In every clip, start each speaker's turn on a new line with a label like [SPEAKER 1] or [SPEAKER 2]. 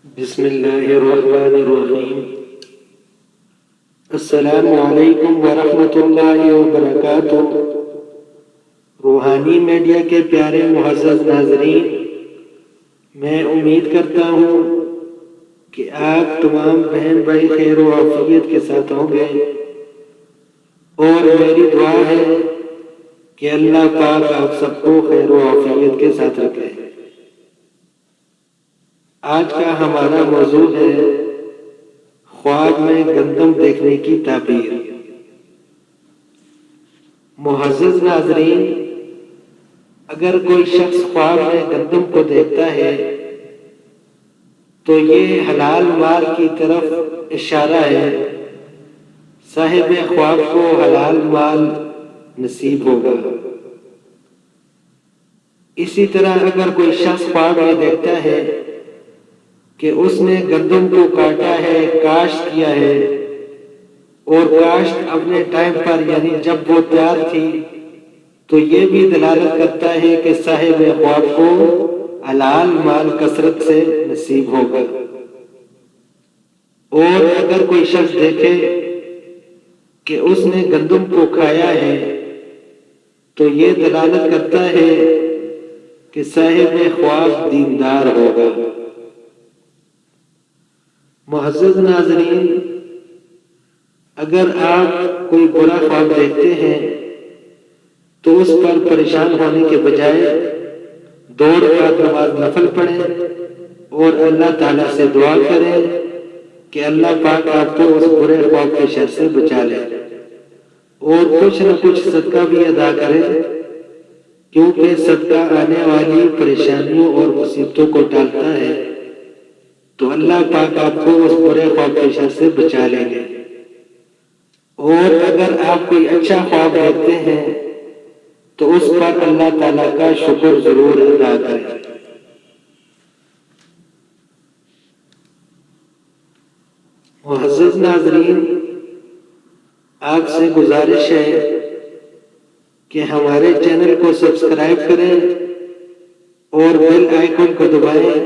[SPEAKER 1] بسم اللہ الرحمن الرحیم۔ السلام علیکم ورحمۃ اللہ وبرکاتہ۔ روحانی میڈیا کے پیارے معزز ناظرین، میں امید کرتا ہوں کہ آپ تمام بہن بھائی خیر و عافیت کے ساتھ ہوں گے، اور میری دعا ہے کہ اللہ پاک آپ سب کو خیر و عافیت کے ساتھ رکھے۔ آج کا ہمارا موضوع ہے خواب میں گندم دیکھنے کی تعبیر۔ معزز ناظرین، اگر کوئی شخص خواب میں گندم کو دیکھتا ہے تو یہ حلال مال کی طرف اشارہ ہے، صاحب خواب کو حلال مال نصیب ہوگا۔ اسی طرح اگر کوئی شخص خواب میں دیکھتا ہے کہ اس نے گندم کو کاٹا ہے، کاشت کیا ہے، اور کاشت اپنے ٹائم پر یعنی جب وہ تیار تھی، تو یہ بھی دلالت کرتا ہے کہ صاحب خواب کو حلال مال کثرت سے نصیب ہوگا۔ اور اگر کوئی شخص دیکھے کہ اس نے گندم کو کھایا ہے تو یہ دلالت کرتا ہے کہ صاحب خواب دیندار ہوگا۔ معزز ناظرین، اگر آپ کوئی برا خواب دیکھتے ہیں تو اس پر پریشان ہونے کے بجائے دوڑ کر نماز نفل پڑھیں اور اللہ تعالیٰ سے دعا کریں کہ اللہ پاک آپ کو اس برے خواب کے شر سے بچا لے، اور کچھ نہ کچھ صدقہ بھی ادا کریں، کیونکہ صدقہ آنے والی پریشانیوں اور مصیبتوں کو ٹالتا ہے، تو اللہ پاک آپ کو اس برے خواب کے شر سے بچا لیں گے۔ اور اگر آپ کوئی اچھا خواب دیکھتے ہیں تو اس پر اللہ تعالیٰ کا شکر ضرور ادا کریں۔ معزز ناظرین، آپ سے گزارش ہے کہ ہمارے چینل کو سبسکرائب کریں اور بیل آئیکن کو دبائیں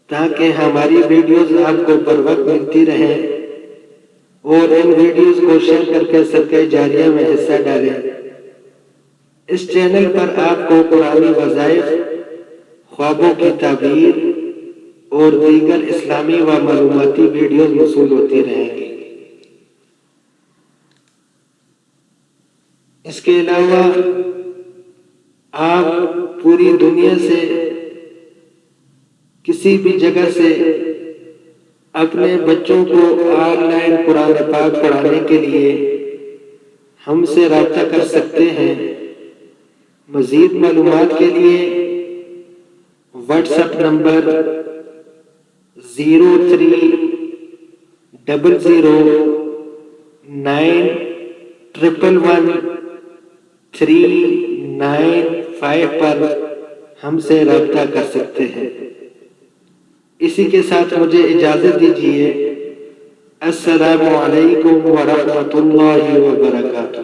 [SPEAKER 1] تاکہ ہماری ویڈیوز آپ کو بر وقت ملتی رہیں، اور ان ویڈیوز کو شیئر کر کے صدقہ جاریہ میں حصہ ڈالیں۔ اس چینل پر آپ کو قرآنی وظائف، خوابوں کی تعبیر اور دیگر اسلامی و معلوماتی ویڈیوز موصول ہوتی رہیں گی۔ اس کے علاوہ آپ پوری دنیا سے کسی بھی جگہ سے اپنے بچوں کو آن لائن قرآن پاک پڑھانے کے لیے ہم سے رابطہ کر سکتے ہیں۔ مزید معلومات کے لیے واٹس ایپ نمبر 0300911395 پر ہم سے رابطہ کر سکتے ہیں۔ اسی کے ساتھ مجھے اجازت دیجیے۔ السلام علیکم ورحمۃ اللہ وبرکاتہ۔